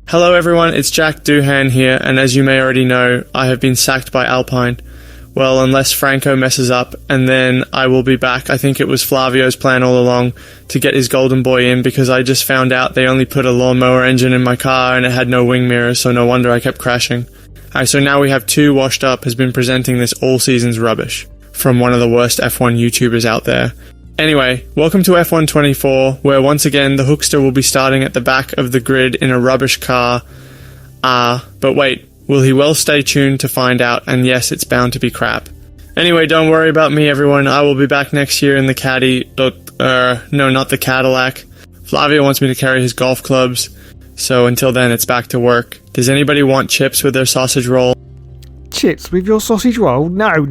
Hello everyone, it's Jack Doohan here, and as you may already know, I have been sacked by Alpine. Well, unless Franco messes up, and then I will be back. I think it was Flavio's plan all along to get his golden boy in, because I just found out they only put a lawnmower engine in my car and it had no wing mirrors, so no wonder I kept crashing. Alright, so now we have Two Washed Up has been presenting this all season's rubbish from one of the worst F1 YouTubers out there. Anyway, welcome to F1 24, where once again the Hookster will be starting at the back of the grid in a rubbish car. But wait, will he? Well, stay tuned to find out, and yes, it's bound to be crap. Anyway, don't worry about me everyone, I will be back next year in the Caddy, no, not the Cadillac. Flavio wants me to carry his golf clubs, so until then it's back to work. Does anybody want chips with their sausage roll? Chips with your sausage roll? No,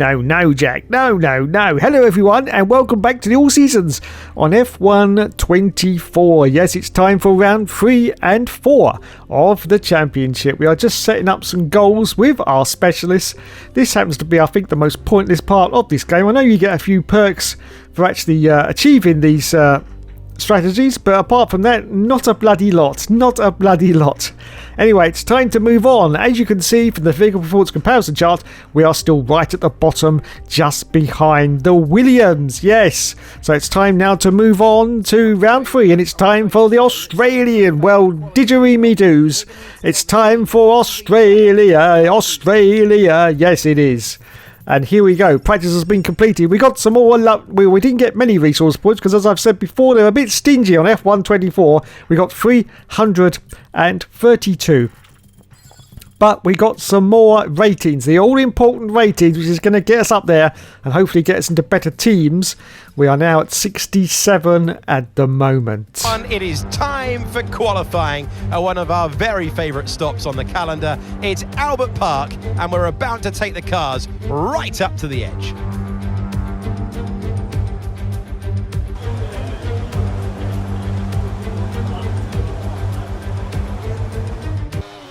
Jack. No. Hello, everyone, and welcome back to the All Seasons on F1 24. Yes, it's time for round 3 and 4 of the championship. We are just setting up some goals with our specialists. This happens to be, I think, the most pointless part of this game. I know you get a few perks for actually achieving these strategies, but apart from that, not a bloody lot. Anyway, it's time to move on. As you can see from the vehicle performance comparison chart, we are still right at the bottom, just behind the Williams. Yes, so it's time now to move on to round 3, and it's time for the Australian. Well, didgeridoo-me-doos. It's time for Australia. Yes, it is. And here we go. Practice has been completed. We got some more we didn't get many resource points because, as I've said before, they're a bit stingy on F1 24. We got 332. But we got some more ratings, the all-important ratings, which is going to get us up there and hopefully get us into better teams. We are now at 67 at the moment. It is time for qualifying at one of our very favourite stops on the calendar. It's Albert Park, and we're about to take the cars right up to the edge.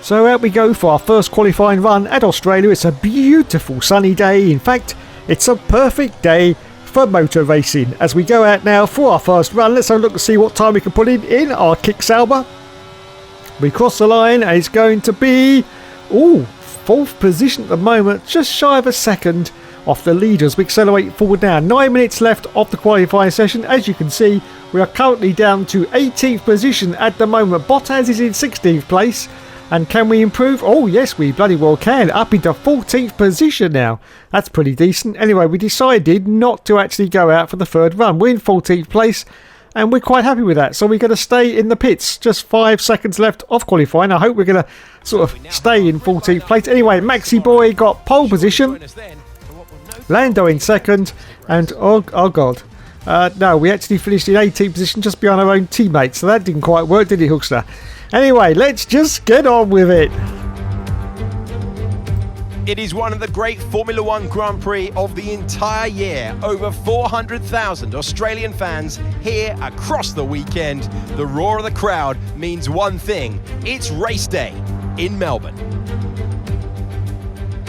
So out we go for our first qualifying run at Australia. It's a beautiful sunny day. In fact, it's a perfect day for motor racing. As we go out now for our first run, let's have a look to see what time we can put in our kick Sauber. We cross the line and it's going to be 4th position at the moment, just shy of a second off the leaders. We accelerate forward now. 9 minutes left of the qualifying session. As you can see, we are currently down to 18th position at the moment. Bottas is in 16th place. And can we improve? Oh yes, we bloody well can. Up into 14th position now. That's pretty decent. Anyway, we decided not to actually go out for the third run. We're in 14th place and we're quite happy with that. So we're going to stay in the pits. Just 5 seconds left of qualifying. I hope we're going to sort of stay in 14th place. Anyway, Maxi Boy got pole position. Lando in second. And oh god. No, we actually finished in 18th position just behind our own teammates. So that didn't quite work, did it, Hookster? Anyway, let's just get on with it. It is one of the great Formula One Grand Prix of the entire year. Over 400,000 Australian fans here across the weekend. The roar of the crowd means one thing. It's race day in Melbourne.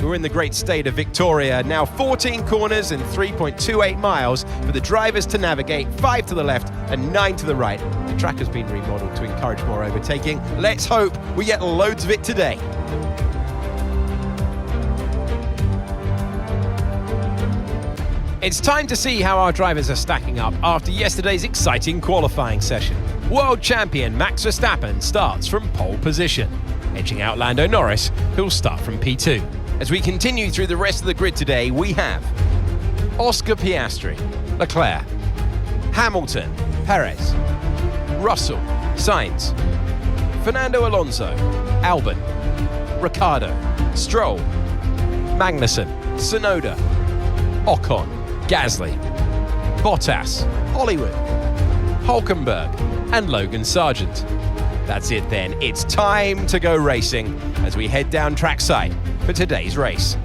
We're in the great state of Victoria. Now 14 corners and 3.28 miles for the drivers to navigate, 5 to the left and 9 to the right. The track has been remodeled to encourage more overtaking. Let's hope we get loads of it today. It's time to see how our drivers are stacking up after yesterday's exciting qualifying session. World champion Max Verstappen starts from pole position, edging out Lando Norris, who'll start from P2. As we continue through the rest of the grid today, we have Oscar Piastri, Leclerc, Hamilton, Perez, Russell, Sainz, Fernando Alonso, Albon, Ricciardo, Stroll, Magnussen, Tsunoda, Ocon, Gasly, Bottas, Hollywood, Hulkenberg, and Logan Sargent. That's it then, it's time to go racing as we head down trackside for today's race.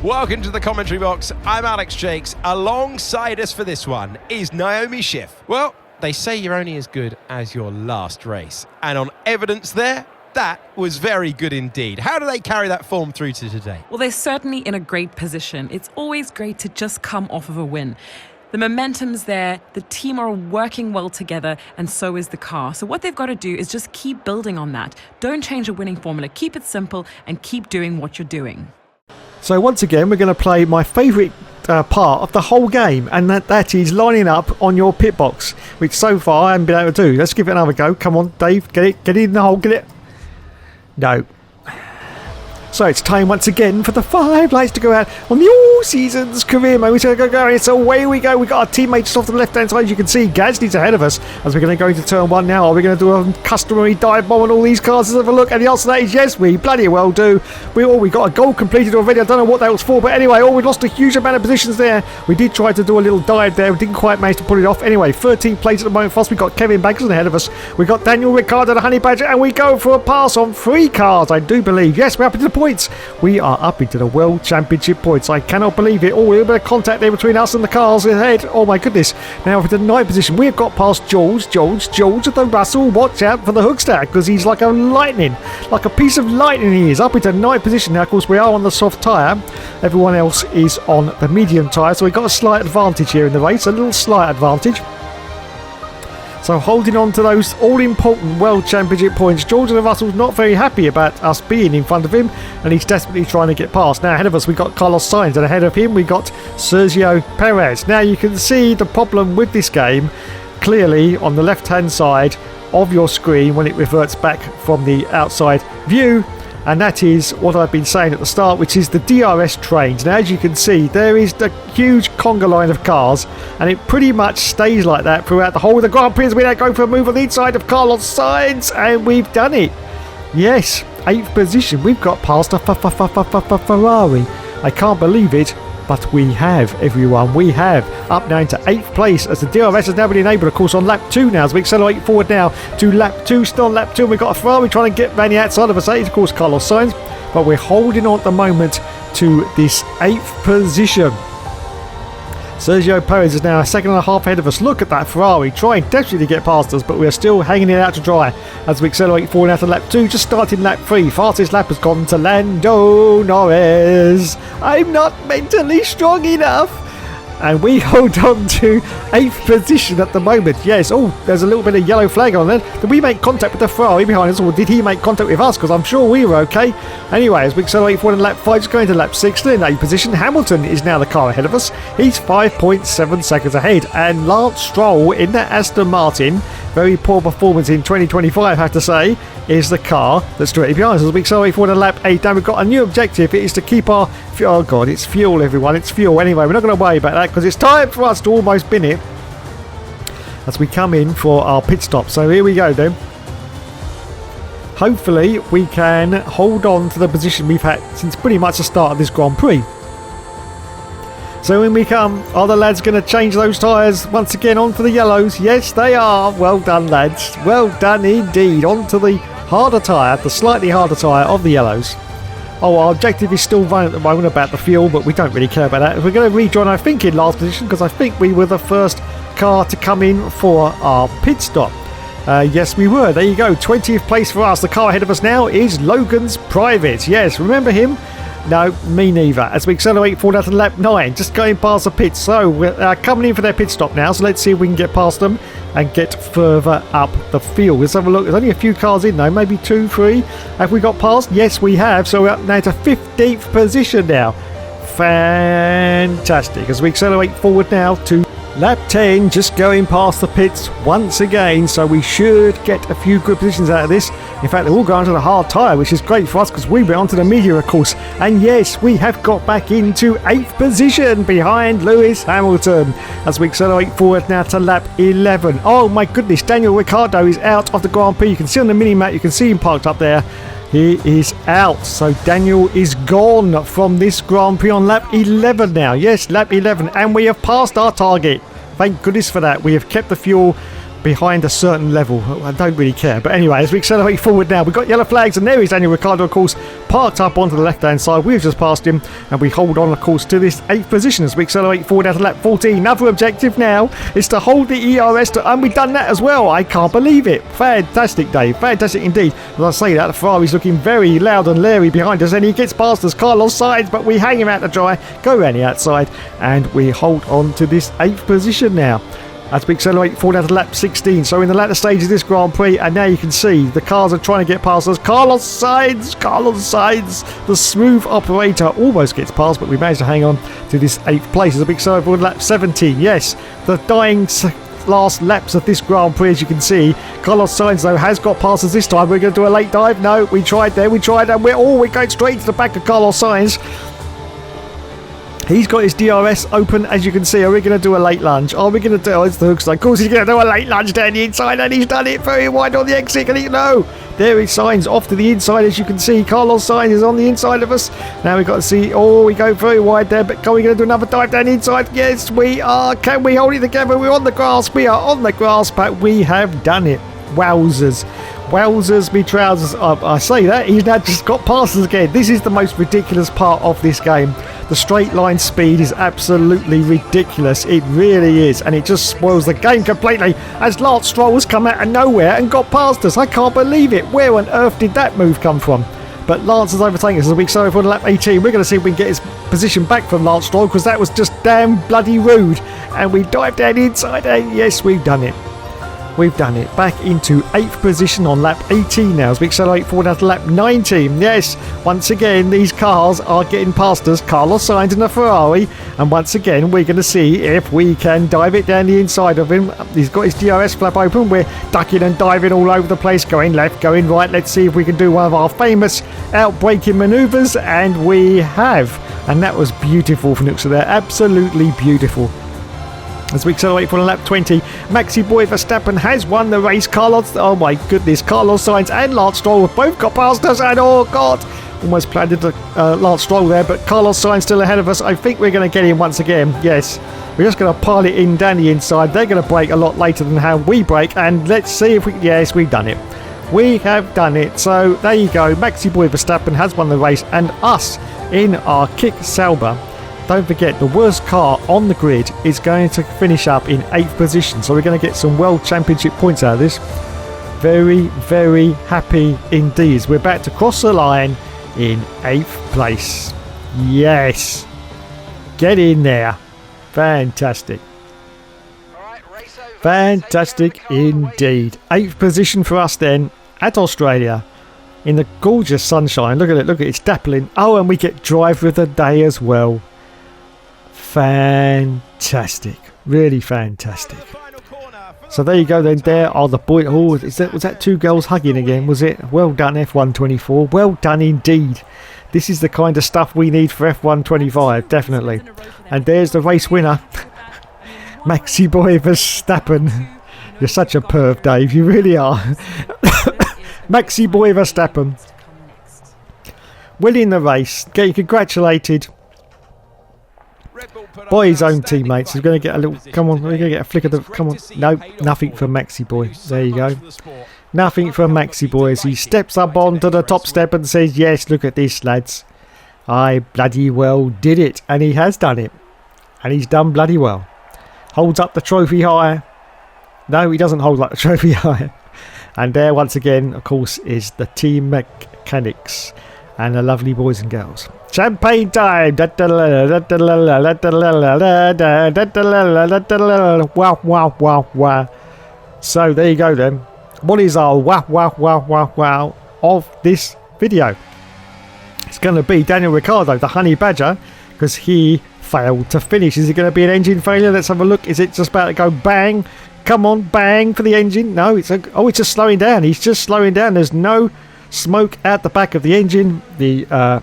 Welcome to the commentary box. I'm Alex Jakes. Alongside us for this one is Naomi Schiff. Well, they say you're only as good as your last race. And on evidence there, that was very good indeed. How do they carry that form through to today? Well, they're certainly in a great position. It's always great to just come off of a win. The momentum's there, the team are working well together, and so is the car. So what they've got to do is just keep building on that. Don't change the winning formula. Keep it simple and keep doing what you're doing. So once again, we're going to play my favourite part of the whole game, and that is lining up on your pit box, which so far I haven't been able to do. Let's give it another go. Come on, Dave, get it in the hole, get it. No. So it's time once again for the 5 lights to go out on the All Seasons career mode. We're going to go. So away we go. We've got our teammates just off to the left-hand side. As you can see, Gasly's ahead of us as we're going to go into turn 1 now. Are we going to do a customary dive bomb on all these cars? Let's have a look. And the answer to that is yes, we bloody well do. We got a goal completed already. I don't know what that was for, but anyway, we lost a huge amount of positions there. We did try to do a little dive there. We didn't quite manage to pull it off. Anyway, 13th place at the moment for us. We've got Kevin Bagson ahead of us. We've got Daniel Ricciardo, the Honey Badger, and we go for a pass on 3 cars, I do believe. Yes, we're up into the points. We are up into the World Championship points. I cannot believe it. Oh, a little bit of contact there between us and the cars ahead. Oh my goodness. Now for the 9th position, we have got past George at the Russell. Watch out for the hookstack because he's like a piece of lightning he is. Up into 9th position. Now, of course, we are on the soft tyre. Everyone else is on the medium tyre. So we've got a slight advantage here in the race. A little slight advantage. So holding on to those all-important World Championship points. George Russell's not very happy about us being in front of him, and he's desperately trying to get past. Now ahead of us we've got Carlos Sainz, and ahead of him we've got Sergio Perez. Now you can see the problem with this game clearly on the left-hand side of your screen when it reverts back from the outside view. And that is what I've been saying at the start, which is the DRS trains. Now, as you can see, there is the huge conga line of cars, and it pretty much stays like that throughout the whole of the Grand Prix as we now go for a move on the inside of Carlos Sainz, and we've done it. Yes, 8th position. We've got past a Ferrari. I can't believe it, but we have, everyone. We have. Up now into 8th place as the DRS has now been enabled, of course, on lap 2 now. As we accelerate forward now to lap 2. Still on lap 2, we've got a Ferrari trying to get around the outside of us. That is, of course, Carlos Sainz. But we're holding on at the moment to this 8th position. Sergio Perez is now a second and a half ahead of us. Look at that Ferrari trying desperately to get past us, but we're still hanging it out to dry as we accelerate forward out to lap 2, just starting lap 3. Fastest lap has gone to Lando Norris. I'm not mentally strong enough. And we hold on to 8th position at the moment. Yes, oh, there's a little bit of yellow flag on there. Did we make contact with the Ferrari behind us, or did he make contact with us? Because I'm sure we were okay. Anyway, as we accelerate forward in lap 5, just going to lap 6, still in 8th position. Hamilton is now the car ahead of us. He's 5.7 seconds ahead. And Lance Stroll in the Aston Martin, very poor performance in 2025, I have to say, is the car that's directly behind us. As we accelerate forward in lap 8, now we've got a new objective. It is to keep our... Oh God, it's fuel, everyone. It's fuel. Anyway, we're not going to worry about that because it's time for us to almost bin it as we come in for our pit stop. So here we go then. Hopefully we can hold on to the position we've had since pretty much the start of this Grand Prix. So when we come, are the lads going to change those tyres once again onto the yellows? Yes, they are. Well done, lads. Well done indeed. Onto the harder tyre, the slightly harder tyre of the yellows. Oh, our objective is still running at the moment about the fuel, but we don't really care about that. We're going to rejoin, I think, in last position because I think we were the first car to come in for our pit stop. Yes, we were. There you go. 20th place for us. The car ahead of us now is Logan's Private. Yes, remember him? No, me neither. As we accelerate forward out to lap 9, just going past the pits. So we're coming in for their pit stop now. So let's see if we can get past them and get further up the field. Let's have a look. There's only a few cars in though, maybe 2, 3. Have we got past? Yes, we have. So we're up now to 15th position now. Fantastic. As we accelerate forward now to lap 10, just going past the pits once again, so we should get a few good positions out of this. In fact, they're all going to the hard tyre, which is great for us because we went onto the medium, of course. And yes, we have got back into 8th position behind Lewis Hamilton as we accelerate forward now to lap 11. Oh my goodness, Daniel Ricciardo is out of the Grand Prix. You can see on the mini-map, you can see him parked up there. He is out, so Daniel is gone from this Grand Prix on lap 11 now. Yes, lap 11, and we have passed our target. Thank goodness for that. We have kept the fuel behind a certain level. I don't really care. But anyway, as we accelerate forward now, we've got yellow flags, and there is Daniel Ricciardo, of course, parked up onto the left-hand side. We've just passed him, and we hold on, of course, to this 8th position as we accelerate forward out of lap 14. Another objective now is to hold the ERS, and we've done that as well. I can't believe it. Fantastic, Dave. Fantastic indeed. As I say that, the Ferrari's looking very loud and leery behind us, and he gets past us, Carlos Sainz, but we hang him out to dry, go around the outside, and we hold on to this 8th position now as we accelerate forward out of lap 16. So in the latter stage of this Grand Prix, and now you can see the cars are trying to get past us. Carlos Sainz, the smooth operator, almost gets past, but we managed to hang on to this 8th place as we accelerate forward lap 17. Yes, the dying last laps of this Grand Prix, as you can see. Carlos Sainz, though, has got past us this time. We're going to do a late dive. No, we tried, and we're going straight to the back of Carlos Sainz. He's got his DRS open, as you can see. Are we going to do a late lunge? Are we going to do... Oh, it's the hook side. Of course, he's going to do a late lunge down the inside, and he's done it very wide on the exit. No! There is Sainz off to the inside, as you can see. Carlos Sainz is on the inside of us. Now we've got to see... Oh, we go very wide there, but are we going to do another dive down the inside? Yes, we are. Can we hold it together? We're on the grass. We are on the grass, but we have done it. Wowzers. Wowzers me trousers. I say that. He's now just got past us again. This is the most ridiculous part of this game. The straight line speed is absolutely ridiculous. It really is. And it just spoils the game completely as Lance Stroll has come out of nowhere and got past us. I can't believe it. Where on earth did that move come from? But Lance has overtaken us as we accelerate for lap 18. We're going to see if we can get his position back from Lance Stroll, because that was just damn bloody rude. And we dived down inside, and yes, we've done it. We've done it. Back into 8th position on lap 18 now as we accelerate forward out to lap 19. Yes, once again, these cars are getting past us. Carlos Sainz in a Ferrari. And once again, we're going to see if we can dive it down the inside of him. He's got his DRS flap open. We're ducking and diving all over the place, going left, going right. Let's see if we can do one of our famous out-braking manoeuvres. And we have. And that was beautiful from Nuxa there. Absolutely beautiful. As we accelerate for lap 20, Maxi Boy Verstappen has won the race. Carlos Sainz and Lance Stroll have both got past us, and oh god, almost planted Lance Stroll there, but Carlos Sainz still ahead of us. I think we're going to get him once again. Yes, we're just going to pile it in down the inside. They're going to brake a lot later than how we brake, and let's see if we... Yes, we've done it. We have done it. So there you go. Maxi Boy Verstappen has won the race, and us in our Kick Sauber. Don't forget, the worst car on the grid is going to finish up in 8th position. So we're going to get some World Championship points out of this. Very, very happy indeed. We're about to cross the line in 8th place. Yes. Get in there. Fantastic. Fantastic indeed. 8th position for us then at Australia. In the gorgeous sunshine. Look at it. Look at it. It's dappling. Oh, and we get driver of the day as well. Fantastic, really fantastic. So there you go then. There are the boys. Oh, was that two girls hugging again? Was it? Well done, F124. Well done indeed. This is the kind of stuff we need for F125, definitely. And there's the race winner, Maxi Boy Verstappen. You're such a perv, Dave. You really are. Maxi Boy Verstappen winning the race, getting congratulated by his own teammates. He's going to get a little... Come on, we're going to get a flick of the... Come on. No, nothing for Maxi Boy. There you go. Nothing for Maxi Boy as he steps up onto the top step and says, yes, look at this, lads. I bloody well did it. And he has done it. And he's done bloody well. Holds up the trophy higher. No, he doesn't hold up the trophy higher. And there, once again, of course, is the team mechanics and the lovely boys and girls. Champagne time! Wow, wow, wow, wow. So there you go then. What is our wow, wow, wow, wow, wow of this video? It's going to be Daniel Ricciardo, the Honey Badger, because he failed to finish. Is it going to be an engine failure? Let's have a look. Is it just about to go bang? Come on, bang for the engine. No, it's just slowing down. He's just slowing down. There's no smoke out the back of the engine. The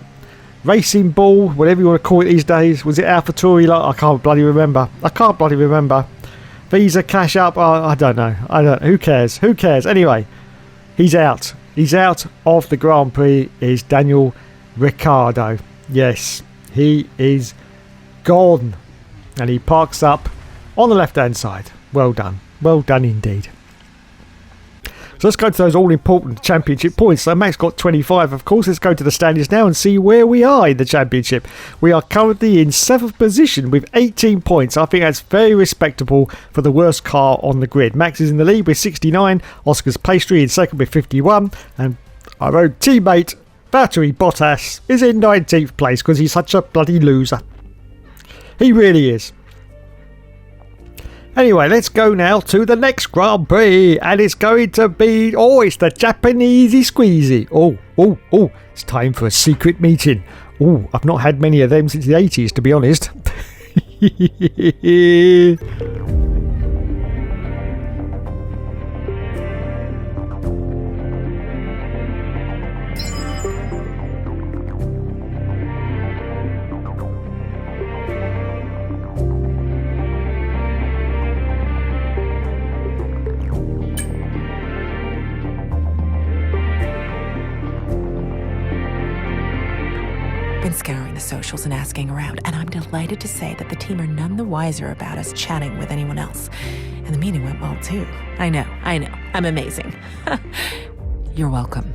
racing ball, whatever you want to call it these days. Was it AlphaTauri? I can't bloody remember. Visa cash up. I don't know. Who cares? Anyway, he's out. He's out of the Grand Prix. Is Daniel Ricciardo. Yes, he is gone. And he parks up on the left hand side. Well done indeed. So let's go to those all-important championship points. So Max got 25, of course. Let's go to the standings now and see where we are in the championship. We are currently in 7th position with 18 points. I think that's very respectable for the worst car on the grid. Max is in the lead with 69. Oscar's Pastry in second with 51. And our own teammate, Valtteri Bottas, is in 19th place because he's such a bloody loser. He really is. Anyway, let's go now to the next Grand Prix, and it's going to be, it's the Japanesey squeezy. It's time for a secret meeting. I've not had many of them since the 80s, to be honest. Been scouring the socials and asking around, and I'm delighted to say that the team are none the wiser about us chatting with anyone else. And the meeting went well too. I know. I'm amazing. You're welcome.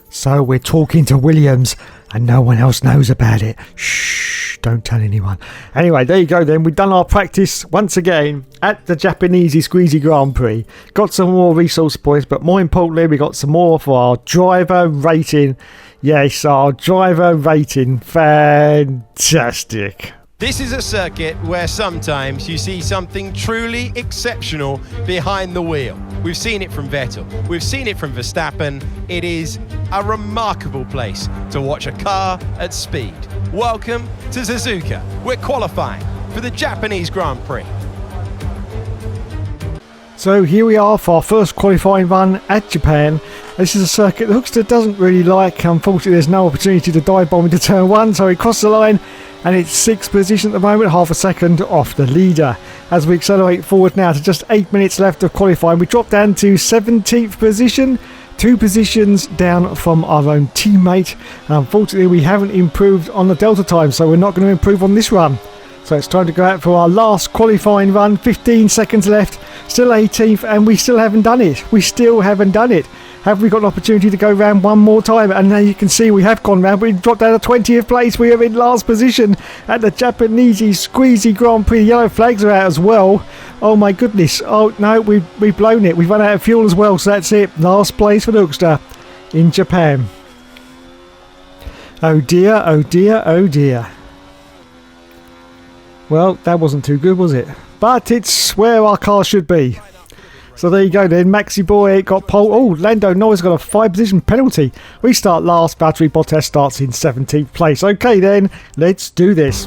So we're talking to Williams and no one else knows about it. Shh, don't tell anyone. Anyway, there you go then. We've done our practice once again at the Japanesey Squeezy Grand Prix. Got some more resource points, but more importantly, we got some more for our driver rating. Yes, our driver rating. Fantastic. This is a circuit where sometimes you see something truly exceptional behind the wheel. We've seen it from Vettel, we've seen it from Verstappen. It is a remarkable place to watch a car at speed. Welcome to Suzuka. We're qualifying for the Japanese Grand Prix. So here we are for our first qualifying run at Japan. This is a circuit the Hookster doesn't really like. Unfortunately, there's no opportunity to dive bomb into turn 1, so he crossed the line. And it's 6th position at the moment, half a second off the leader. As we accelerate forward now to just 8 minutes left of qualifying, we drop down to 17th position, 2 positions down from our own teammate. Unfortunately, we haven't improved on the delta time, so we're not going to improve on this run. So it's time to go out for our last qualifying run. 15 seconds left, still 18th, and we still haven't done it. Have we got an opportunity to go round one more time? And now you can see we have gone round. We've dropped down to 20th place. We are in last position at the Japanesey Squeezy Grand Prix. The yellow flags are out as well. Oh my goodness. Oh no, we've blown it. We've run out of fuel as well. So that's it. Last place for the Hookster in Japan. Oh dear, oh dear, oh dear. Well, that wasn't too good, was it? But it's where our car should be. So there you go then, Maxi Boy got pole. Oh, Lando Norris got a 5 position penalty. We start last, Valtteri Bottas starts in 17th place. Okay then, let's do this.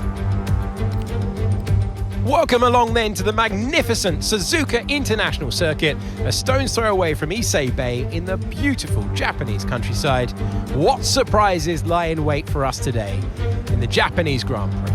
Welcome along then to the magnificent Suzuka International Circuit, a stone's throw away from Issei Bay in the beautiful Japanese countryside. What surprises lie in wait for us today in the Japanese Grand Prix?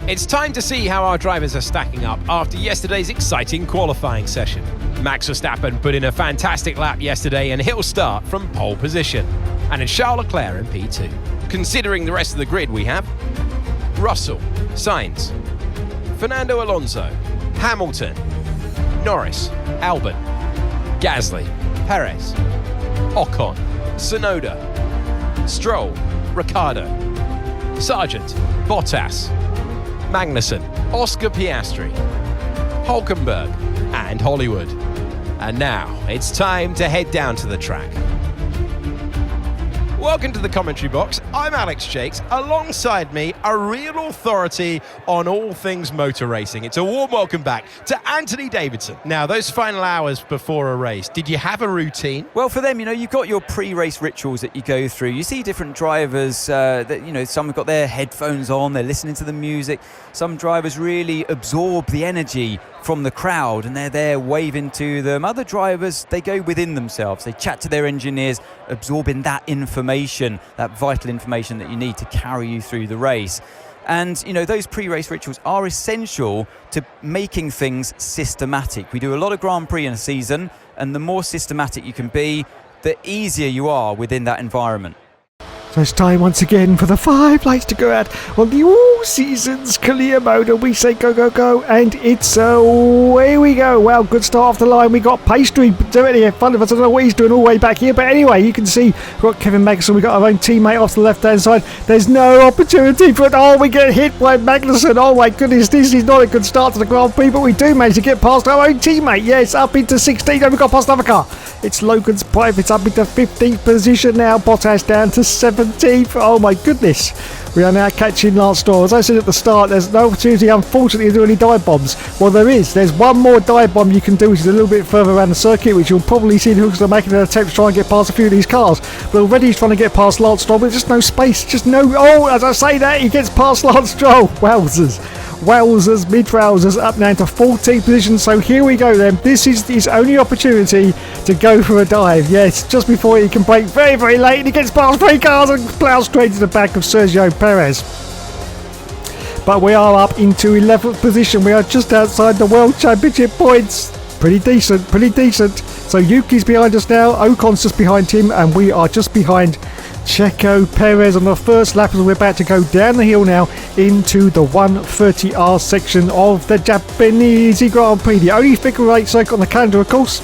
It's time to see how our drivers are stacking up after yesterday's exciting qualifying session. Max Verstappen put in a fantastic lap yesterday and he'll start from pole position. And it's Charles Leclerc in P2. Considering the rest of the grid we have Russell, Sainz, Fernando Alonso, Hamilton, Norris, Albon, Gasly, Perez, Ocon, Tsunoda, Stroll, Ricciardo, Sargent, Bottas, Magnussen, Oscar Piastri, Hulkenberg, and Hollywood. And now it's time to head down to the track. Welcome to the commentary box. I'm Alex Jakes. Alongside me, a real authority on all things motor racing. It's a warm welcome back to Anthony Davidson. Now, those final hours before a race, did you have a routine? Well, for them, you've got your pre-race rituals that you go through. You see different drivers that, some have got their headphones on, they're listening to the music. Some drivers really absorb the energy from the crowd and they're there waving to them. Other drivers, they go within themselves. They chat to their engineers, absorbing that information, that vital information that you need to carry you through the race. And, those pre-race rituals are essential to making things systematic. We do a lot of Grand Prix in a season, and the more systematic you can be, the easier you are within that environment. So it's time once again for the 5 lights to go out on the all-seasons career mode, and we say go, go, go, and it's away we go. Well, good start off the line. We got Pastry doing it in front of us. I don't know what he's doing all the way back here, but anyway, you can see we've got Kevin Magnussen. We've got our own teammate off the left-hand side. There's no opportunity for it. Oh, we get hit by Magnussen. Oh my goodness, this is not a good start to the Grand Prix, but we do manage to get past our own teammate. Yes, up into 16, and we've got past another car. It's Logan's Privates up into 15th position now. Bottas down to 17th. Oh my goodness. We are now catching Lance Stroll. As I said at the start, there's no opportunity, unfortunately, to do any dive bombs. Well, there is. There's one more dive bomb you can do, which is a little bit further around the circuit, which you'll probably see the Hookers are making an attempt to try and get past a few of these cars. But already he's trying to get past Lance Stroll, but there's just no space. Just no... Oh, as I say that, he gets past Lance Stroll. Wowzers, mid-trousers up now to 14th position. So here we go then. This is his only opportunity to go for a dive. Yes, just before he can brake very, very late. And he gets past 3 cars and plows straight to the back of Sergio Perez. But we are up into 11th position. We are just outside the World Championship points. Pretty decent. So Yuki's behind us now. Ocon's just behind him. And we are just behind Checo Perez on the first lap as we're about to go down the hill now into the 130R section of the Japanese Grand Prix. The only figure 8 circuit on the calendar, of course.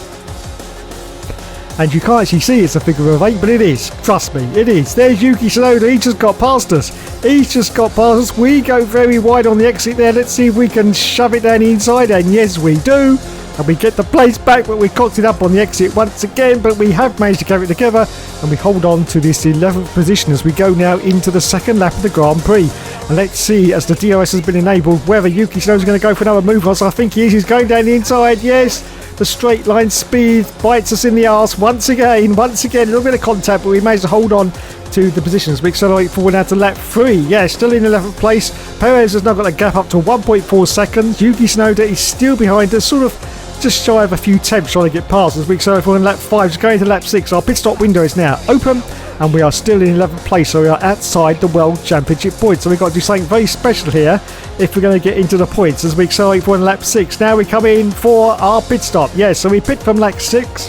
And you can't actually see it's a figure of 8, but it is. Trust me, it is. There's Yuki Tsunoda. He just got past us. We go very wide on the exit there. Let's see if we can shove it down the inside. And yes, we do. And we get the place back, but we cocked it up on the exit once again. But we have managed to carry it together, and we hold on to this 11th position as we go now into the second lap of the Grand Prix. And let's see, as the DRS has been enabled, whether Yuki Tsunoda is going to go for another move on us. I think he is. He's going down the inside. Yes, the straight line speed bites us in the arse once again. A little bit of contact, but we managed to hold on to the positions. We accelerate forward now to lap 3. Yeah, still in 11th place. Perez has now got a gap up to 1.4 seconds. Yuki Tsunoda is still behind us, sort of just shy of a few tenths trying to get past as we accelerate forward in lap 5. Just going to lap 6. Our pit stop window is now open, and we are still in 11th place, so we are outside the World Championship points. So we've got to do something very special here if we're going to get into the points as we accelerate forward in lap 6. Now we come in for our pit stop. Yeah, so we pit from lap 6.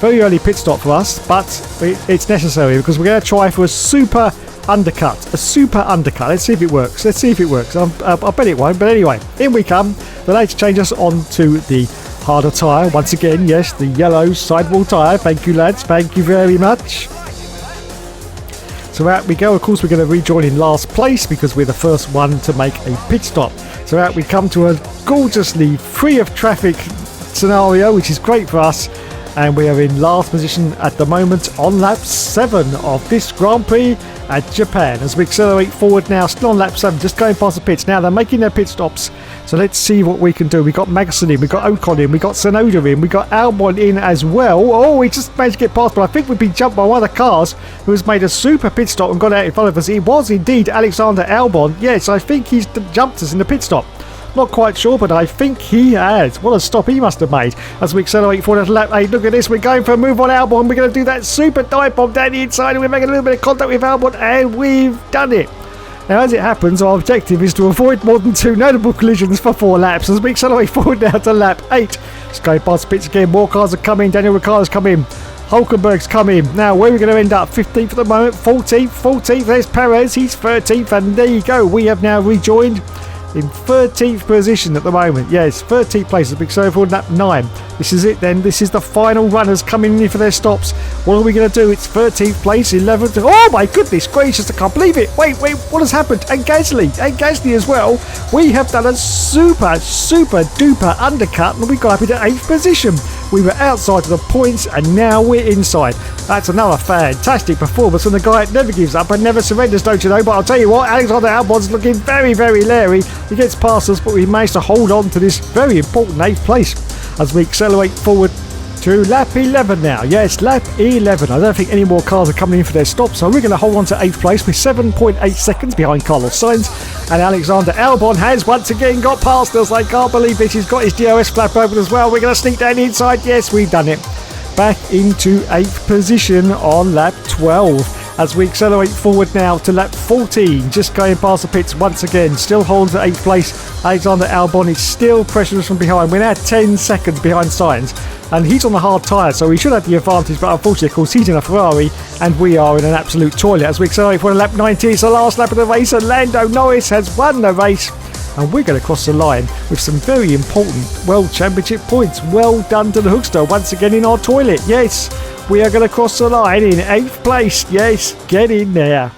Very early pit stop for us, but it's necessary because we're going to try for a super undercut. Let's see if it works. I bet it won't, but anyway, in we come. The lads change us onto the harder tyre once again. Yes, the yellow sidewall tyre. Thank you, lads. Thank you very much. So out we go. Of course, we're going to rejoin in last place because we're the first one to make a pit stop. So out we come to a gorgeously free of traffic scenario, which is great for us. And we are in last position at the moment on lap 7 of this Grand Prix at Japan. As we accelerate forward now, still on lap 7, just going past the pits. Now they're making their pit stops. So let's see what we can do. We got Magnussen in, we got Ocon in, we got Tsunoda in, we got Albon in as well. Oh, we just managed to get past, but I think we've been jumped by one of the cars who has made a super pit stop and got out in front of us. It was indeed Alexander Albon. Yes, I think he's jumped us in the pit stop. Not quite sure, but I think he has. What a stop he must have made as we accelerate forward to lap 8. Look at this, we're going for a move on Albon. We're going to do that super dive bomb down the inside, and we're making a little bit of contact with Albon, and we've done it. Now, as it happens, our objective is to avoid more than 2 notable collisions for 4 laps as we accelerate forward now to lap 8. Just going past the pits again. More cars are coming. Daniel Ricciardo's come in. Hulkenberg's come in. Now, where are we going to end up? 15th at the moment. 14th. There's Perez. He's 13th. And there you go. We have now rejoined in 13th position at the moment. Yes, 13th place. Big so forward lap 9. This is it then. This is the final runners coming in for their stops. What are we going to do? It's 13th place, 11th. Oh my goodness gracious, I can't believe it. Wait, what has happened? And Gasly as well. We have done a super duper undercut, and we got up into 8th position. We were outside of the points, and now we're inside. That's another fantastic performance from the guy that never gives up and never surrenders, don't you know? But I'll tell you what, Alexander Albon's looking very, very leery. He gets past us, but we managed to hold on to this very important 8th place as we accelerate forward to lap 11 now. Yes, lap 11. I don't think any more cars are coming in for their stop, so we're going to hold on to 8th place with 7.8 seconds behind Carlos Sainz. And Alexander Albon has once again got past us. I can't believe it. He's got his DRS flap open as well. We're going to sneak down the inside. Yes, we've done it. Back into 8th position on lap 12. as we accelerate forward now to lap 14, just going past the pits once again. Still holds at 8th place. Alexander Albon is still pressuring us from behind. We're now 10 seconds behind Sainz, and he's on the hard tyre, so he should have the advantage, but unfortunately, of course, he's in a Ferrari, and we are in an absolute toilet as we accelerate for lap 90. It's the last lap of the race, and Lando Norris has won the race. And we're going to cross the line with some very important World Championship points. Well done to the Hookster once again in our toilet. Yes, we are going to cross the line in 8th place. Yes, get in there.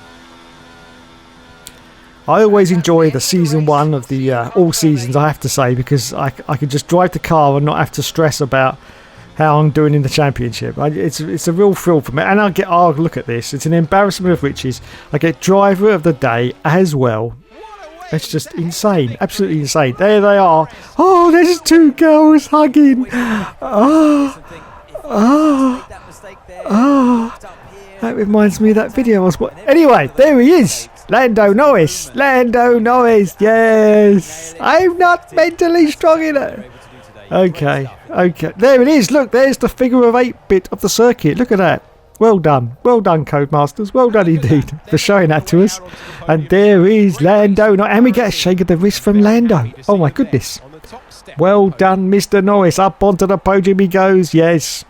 I always enjoy the season 1 of the all seasons, I have to say, because I can just drive the car and not have to stress about how I'm doing in the championship. It's a real thrill for me. And I get, oh, look at this. It's an embarrassment of riches. I get driver of the day as well. It's just insane, absolutely insane. There they are. Oh, there's 2 girls hugging. That reminds me of that video I was watching. Anyway, there he is. Lando Norris. Lando Norris, yes. I'm not mentally strong enough. Okay. There it is. Look, there's the figure of 8 bit of the circuit. Look at that. Well done, Codemasters. Well done indeed for showing that to us. And there is Lando, and we get a shake of the wrist from Lando. Oh my goodness. Well done, Mr. Norris. Up onto the podium he goes. Yes.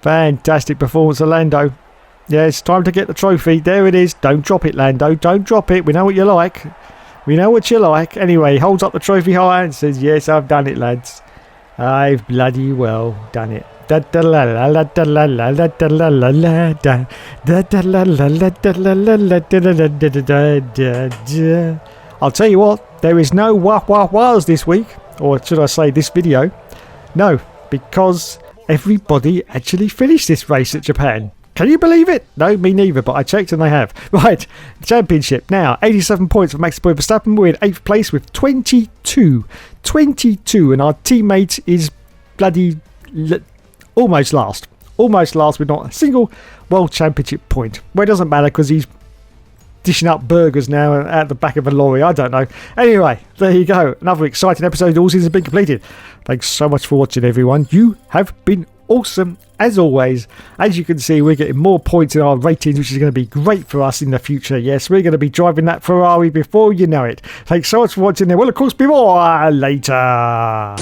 Fantastic performance of Lando. Yes, time to get the trophy. There it is. Don't drop it, Lando. Don't drop it. We know what you like. We know what you like. Anyway, he holds up the trophy high and says, yes, I've done it, lads. I've bloody well done it. I'll tell you what, there is no wah-wah-wahs this week, or should I say this video. No, because everybody actually finished this race at Japan. Can you believe it? No, me neither, but I checked and they have. Right, championship now. 87 points for Max Verstappen. We're in 8th place with 22. 22, and our teammate is bloody almost last. Almost last with not a single World Championship point. Well, it doesn't matter because he's dishing up burgers now at the back of a lorry. I don't know. Anyway, there you go. Another exciting episode of All Seasons has been completed. Thanks so much for watching, everyone. You have been awesome as always. As you can see, we're getting more points in our ratings, which is going to be great for us in the future. Yes, we're going to be driving that Ferrari before you know it. Thanks so much for watching. There will, of course, be more later.